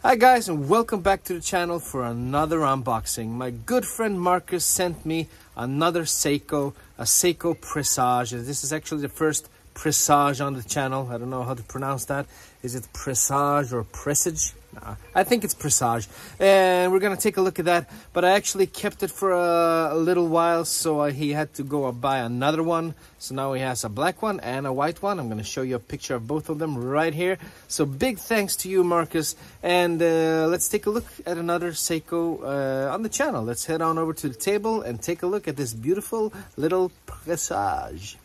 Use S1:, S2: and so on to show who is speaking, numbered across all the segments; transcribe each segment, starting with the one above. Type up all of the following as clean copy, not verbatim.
S1: Hi guys, and welcome back to the channel for another unboxing. My good friend Markus sent me another Seiko, a Seiko Presage. This is actually the first Presage on the channel. I don't know how to pronounce that. Is it Presage or Presage? Nah, I think it's Presage. And we're gonna take a look at that. But I actually kept it for a little while, so he had to go buy another one. So now he has a black one and a white one. I'm gonna show you a picture of both of them right here. So big thanks to you, Markus. And let's take a look at another Seiko on the channel. Let's head on over to the table and take a look at this beautiful little Presage.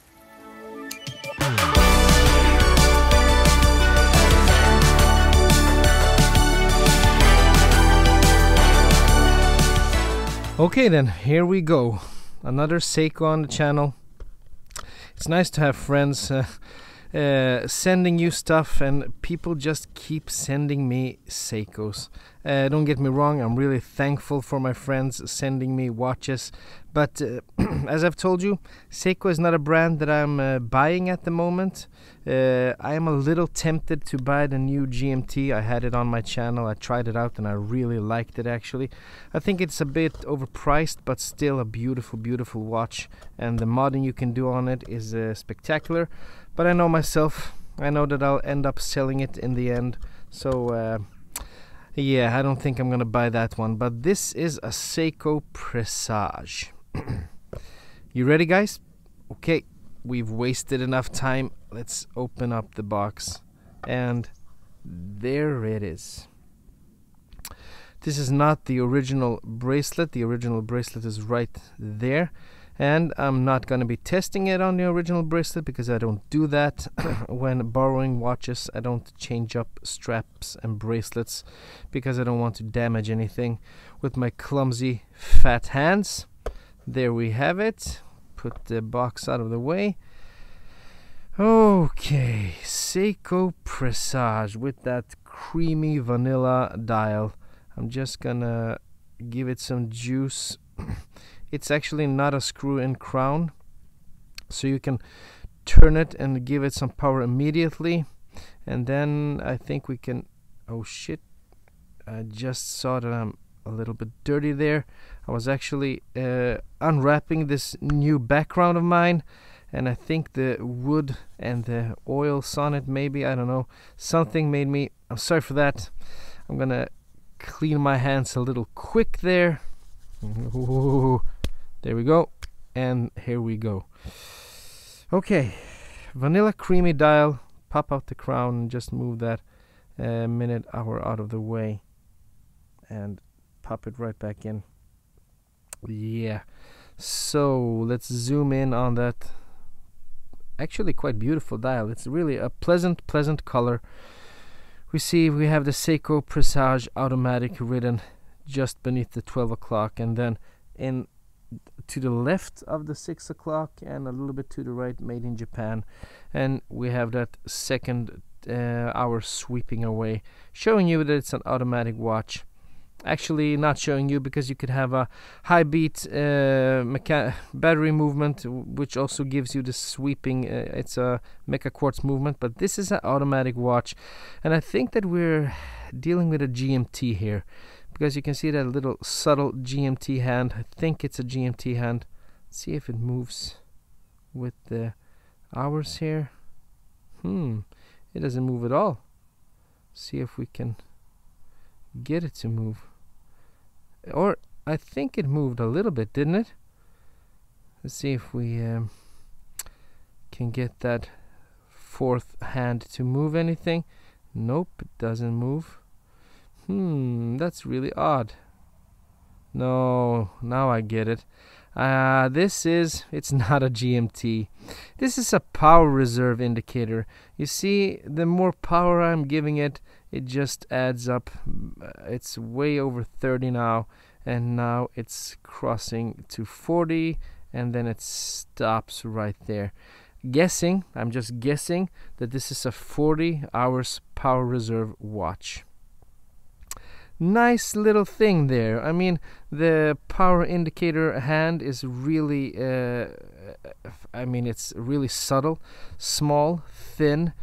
S1: Okay then, here we go. Another Seiko on the channel. It's nice to have friends sending you stuff, and people just keep sending me Seikos. Don't get me wrong, I'm really thankful for my friends sending me watches, but as I've told you, Seiko is not a brand that I'm buying at the moment. I am a little tempted to buy the new GMT. I had it on my channel, I tried it out and I really liked it actually. I think it's a bit overpriced, but still a beautiful, beautiful watch, and the modding you can do on it is spectacular. But I know myself, I know that I'll end up selling it in the end, so yeah, I don't think I'm gonna buy that one. But this is a Seiko Presage. You ready, guys? Okay, we've wasted enough time. Let's open up the box, and there it is. This is not the original bracelet. The original bracelet is right there. And I'm not going to be testing it on the original bracelet because I don't do that. When borrowing watches, I don't change up straps and bracelets because I don't want to damage anything with my clumsy fat hands. There we have it. Put the box out of the way. Okay, Seiko Presage with that creamy vanilla dial. I'm just gonna give it some juice. It's actually not a screw-in crown, so you can turn it and give it some power immediately. And then I think we can... oh shit, I just saw that I'm a little bit dirty there. I was actually unwrapping this new background of mine, and I think the wood and the oils on it, maybe, I don't know, something made me... I'm sorry for that. I'm gonna clean my hands a little quick there. Ooh, there we go, and here we go. Okay, vanilla creamy dial. Pop out the crown and just move that minute hour out of the way, and pop it right back in. Yeah, so let's zoom in on that actually quite beautiful dial. It's really a pleasant color. We see we have the Seiko Presage automatic written just beneath the 12 o'clock, and then in to the left of the 6 o'clock and a little bit to the right, made in Japan. And we have that second hour sweeping away, showing you that it's an automatic watch. Actually not showing you, because you could have a high beat battery movement, which also gives you the sweeping. It's a mecha quartz movement, but this is an automatic watch, and I think that we're dealing with a GMT here, because you can see that little subtle GMT hand. I think it's a GMT hand. Let's see if it moves with the hours here. It doesn't move at all. See if we can get it to move. Or I think it moved a little bit, didn't it? Let's see if we can get that fourth hand to move anything. Nope, it doesn't move. That's really odd. No, now I get it. It's not a GMT. This is a power reserve indicator. You see, the more power I'm giving it, it just adds up. It's way over 30 now, and now it's crossing to 40, and then it stops right there. I'm just guessing that this is a 40 hours power reserve watch. Nice little thing there. I mean, the power indicator hand is really it's really subtle, small, thin,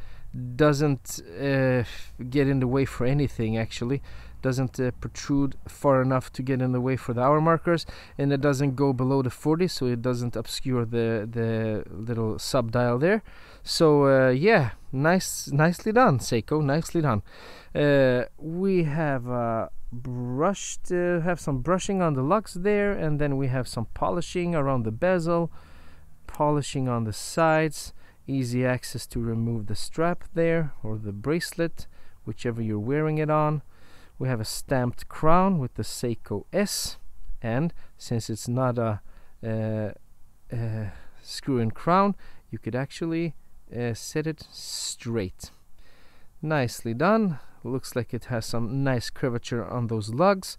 S1: doesn't get in the way for anything, actually. Doesn't protrude far enough to get in the way for the hour markers, and it doesn't go below the 40, so it doesn't obscure the little sub dial there. So yeah, nicely done, Seiko, nicely done. We have have some brushing on the lugs there, and then we have some polishing around the bezel, polishing on the sides, easy access to remove the strap there, or the bracelet, whichever you're wearing it on. We have a stamped crown with the Seiko S, and since it's not a screw-in crown, you could actually set it straight. Nicely done. Looks like it has some nice curvature on those lugs.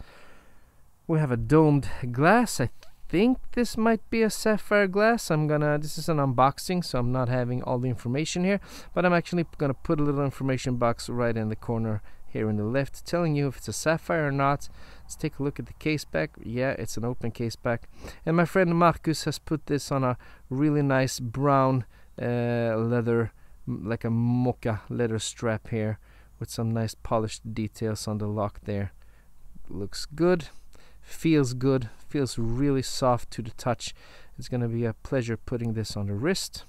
S1: We have a domed glass. I think this might be a sapphire glass. This is an unboxing, so I'm not having all the information here, but I'm actually gonna put a little information box right in the corner here in the left, telling you if it's a sapphire or not. Let's take a look at the case back. Yeah, it's an open case back, and my friend Markus has put this on a really nice brown leather, like a mocha leather strap here, with some nice polished details on the lock there. Looks good, feels good, feels really soft to the touch. It's gonna be a pleasure putting this on the wrist.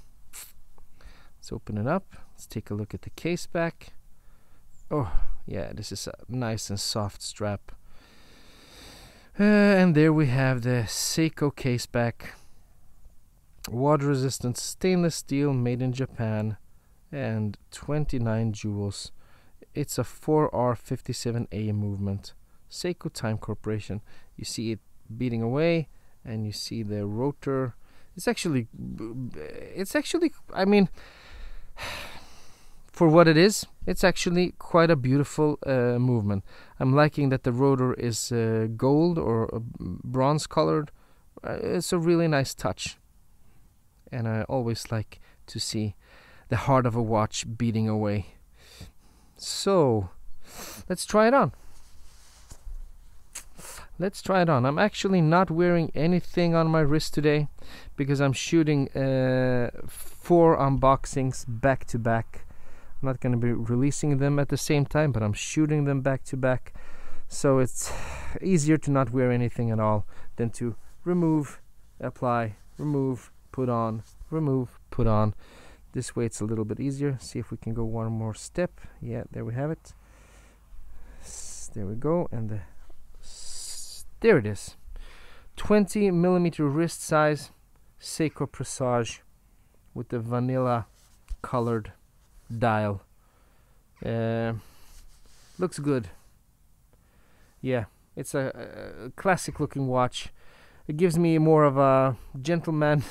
S1: Let's open it up. Let's take a look at the case back. Oh yeah, this is a nice and soft strap. And there we have the Seiko case back. Water resistant stainless steel, made in Japan, and 29 jewels. It's a 4R57A movement. Seiko Time Corporation. You see it beating away, and you see the rotor. It's actually, I mean, for what it is, it's actually quite a beautiful movement. I'm liking that the rotor is gold or bronze colored. It's a really nice touch, and I always like to see the heart of a watch beating away. So let's try it on. I'm actually not wearing anything on my wrist today because I'm shooting 4 unboxings back to back. I'm not going to be releasing them at the same time, but I'm shooting them back to back, so it's easier to not wear anything at all than to remove, apply, remove, put on, remove, put on. This way it's a little bit easier. See if we can go one more step. Yeah, there we have it. There we go, and there it is. 20mm wrist size Seiko Presage with the vanilla colored dial. Looks good. Yeah, it's a classic looking watch. It gives me more of a gentleman.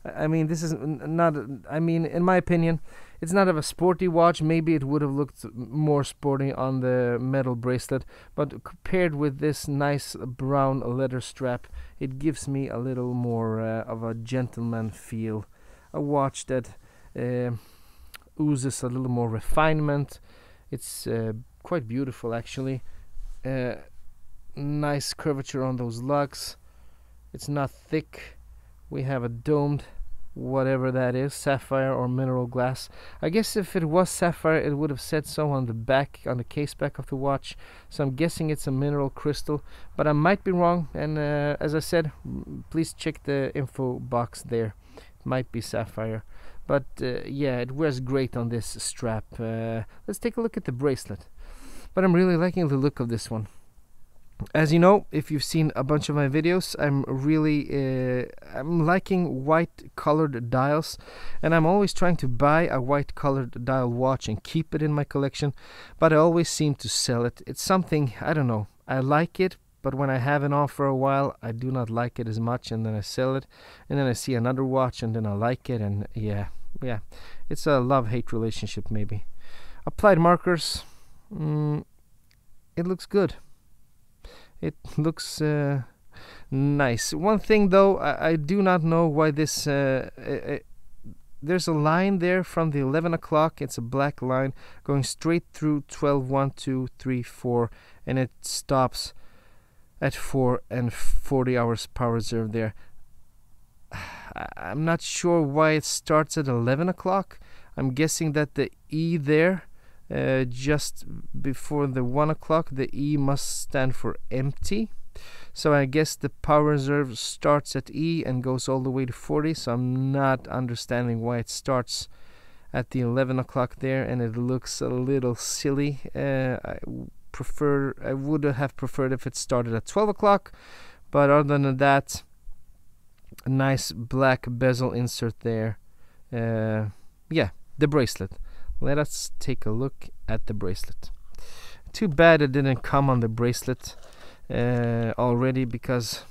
S1: I mean, this is not, I mean, in my opinion, it's not of a sporty watch. Maybe it would have looked more sporty on the metal bracelet, but compared with this nice brown leather strap, it gives me a little more of a gentleman feel. A watch that oozes a little more refinement. It's quite beautiful, actually. Nice curvature on those lugs. It's not thick. We have a domed, whatever that is, sapphire or mineral glass. I guess if it was sapphire, it would have said so on the back, on the case back of the watch. So I'm guessing it's a mineral crystal, but I might be wrong. And as I said, please check the info box there. It might be sapphire, but yeah, it wears great on this strap. Let's take a look at the bracelet. But I'm really liking the look of this one. As you know, if you've seen a bunch of my videos, I'm liking white colored dials, and I'm always trying to buy a white colored dial watch and keep it in my collection, but I always seem to sell it. It's something, I don't know, I like it, but when I have it on for a while, I do not like it as much, and then I sell it, and then I see another watch, and then I like it, and yeah, it's a love-hate relationship maybe. Applied markers, it looks good. It looks nice. One thing though, I do not know why this there's a line there from the 11 o'clock. It's a black line going straight through 12, 1, 2, 3, 4, and it stops at 4 and 40 hours power reserve there. I'm not sure why it starts at 11 o'clock. I'm guessing that the E there, just before the 1 o'clock, the E must stand for empty. So I guess the power reserve starts at E and goes all the way to 40. So I'm not understanding why it starts at the 11 o'clock there, and it looks a little silly. I would have preferred if it started at 12 o'clock, but other than that, a nice black bezel insert there. Yeah, the bracelet. Let us take a look at the bracelet. Too bad it didn't come on the bracelet already, because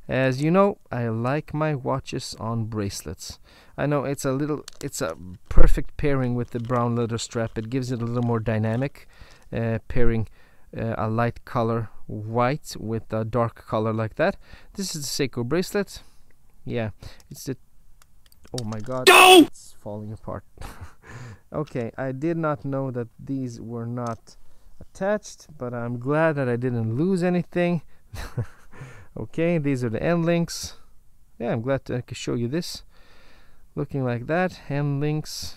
S1: as you know, I like my watches on bracelets. I know it's a perfect pairing with the brown leather strap. It gives it a little more dynamic, pairing a light color white with a dark color like that. This is the Seiko bracelet. Yeah, it's the, oh my god, no! It's falling apart. Okay, I did not know that these were not attached, but I'm glad that I didn't lose anything. Okay, these are the end links. Yeah, I'm glad I could show you this. Looking like that, end links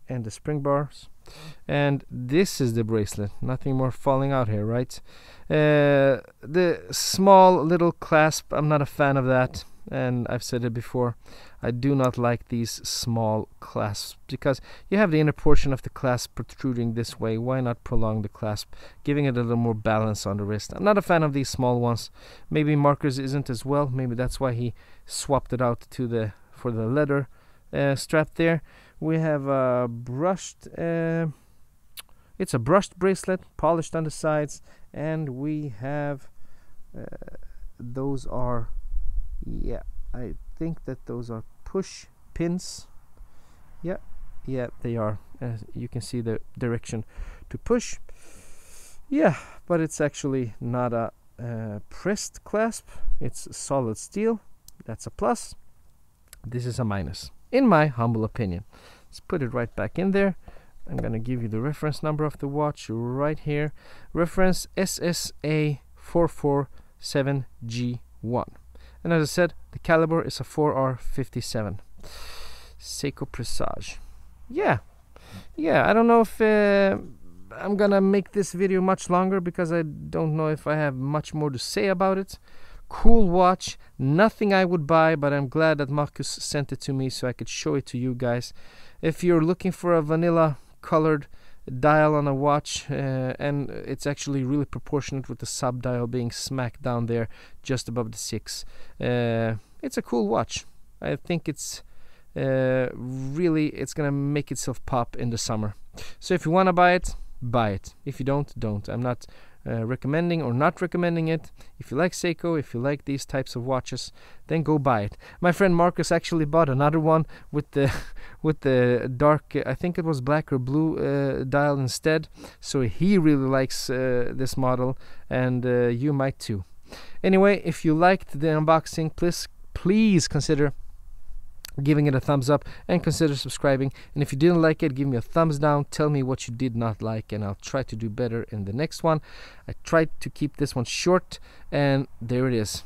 S1: and the spring bars. And this is the bracelet. Nothing more falling out here, right? The small little clasp, I'm not a fan of that, and I've said it before. I do not like these small clasps, because you have the inner portion of the clasp protruding this way. Why not prolong the clasp, giving it a little more balance on the wrist? I'm not a fan of these small ones. Maybe Markus isn't as well. Maybe that's why he swapped it out to for the leather strap there. We have a brushed, it's a brushed bracelet, polished on the sides, and we have those are, yeah, I think that those are push pins. Yeah, they are. You can see the direction to push. Yeah, but it's actually not a pressed clasp. It's solid steel. That's a plus. This is a minus, in my humble opinion. Let's put it right back in there. I'm gonna give you the reference number of the watch right here. Reference SSA 447G1. And as I said, the caliber is a 4R57. Seiko Presage. Yeah, I don't know if I'm gonna make this video much longer, because I don't know if I have much more to say about it. Cool watch, nothing I would buy, but I'm glad that Markus sent it to me so I could show it to you guys. If you're looking for a vanilla colored dial on a watch, and it's actually really proportionate with the sub dial being smack down there just above the 6, it's a cool watch. I think it's really, it's gonna make itself pop in the summer. So if you want to buy it, buy it. If you don't. I'm not recommending or not recommending it. If you like Seiko, if you like these types of watches, then go buy it. My friend Markus actually bought another one with the dark, I think it was black or blue dial instead. So he really likes this model, and you might too. Anyway, if you liked the unboxing, please consider giving it a thumbs up and consider subscribing. And if you didn't like it, give me a thumbs down. Tell me what you did not like, and I'll try to do better in the next one. I tried to keep this one short, and there it is.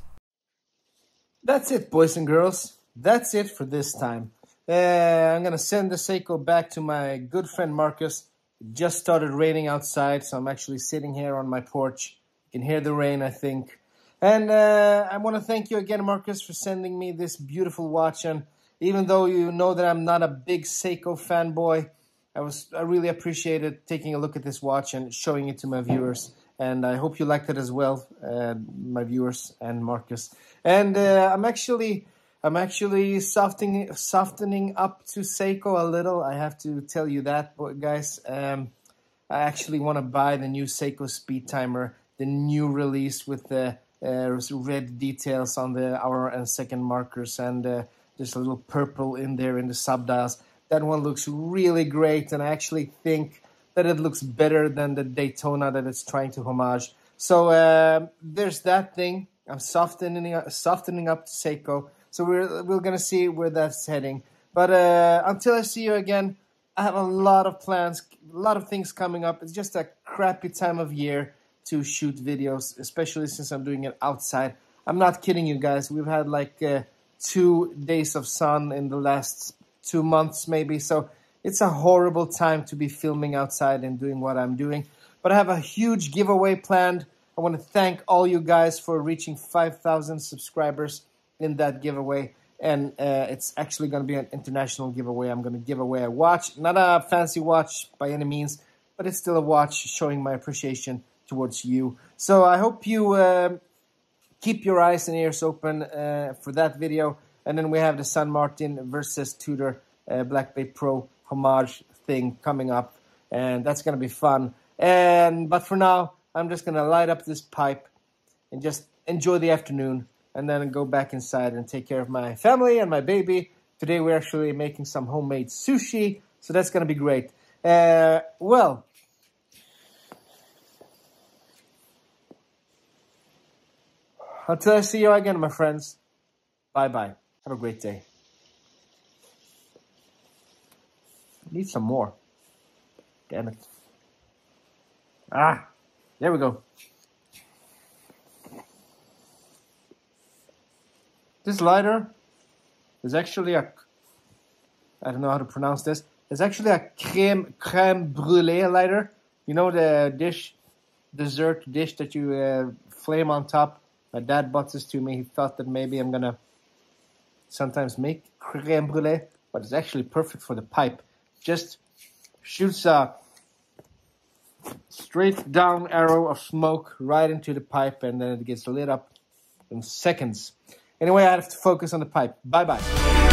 S1: That's it, boys and girls. That's it for this time. I'm gonna send the Seiko back to my good friend Markus. It just started raining outside, so I'm actually sitting here on my porch. You can hear the rain, I think. And I want to thank you again, Markus, for sending me this beautiful watch. And even though you know that I'm not a big Seiko fanboy, I really appreciated taking a look at this watch and showing it to my viewers. And I hope you liked it as well, my viewers and Markus. And I'm actually softening up to Seiko a little. I have to tell you that, guys. I actually want to buy the new Seiko speed timer, the new release with the red details on the hour and second markers, and there's a little purple in there in the sub-dials. That one looks really great, and I actually think that it looks better than the Daytona that it's trying to homage. So there's that thing. I'm softening up to Seiko. So we're gonna see where that's heading. But until I see you again, I have a lot of plans, a lot of things coming up. It's just a crappy time of year to shoot videos, especially since I'm doing it outside. I'm not kidding you guys. We've had like 2 days of sun in the last 2 months maybe. So it's a horrible time to be filming outside and doing what I'm doing. But I have a huge giveaway planned. I want to thank all you guys for reaching 5,000 subscribers in that giveaway. And it's actually going to be an international giveaway. I'm going to give away a watch. Not a fancy watch by any means, but it's still a watch showing my appreciation towards you. So I hope you keep your eyes and ears open for that video. And then we have the San Martin versus Tudor Black Bay Pro homage thing coming up. And that's going to be fun. But for now, I'm just going to light up this pipe and just enjoy the afternoon. And then go back inside and take care of my family and my baby. Today we're actually making some homemade sushi. So that's going to be great. Well, until I see you again, my friends. Bye-bye. Have a great day. Need some more. Damn it. Ah, there we go. This lighter is actually a, I don't know how to pronounce this. It's actually a crème brûlée lighter. You know the dessert dish that you flame on top? My dad bought this to me. He thought that maybe I'm going to sometimes make crème brûlée, but it's actually perfect for the pipe. Just shoots a straight down arrow of smoke right into the pipe, and then it gets lit up in seconds. Anyway, I have to focus on the pipe. Bye-bye.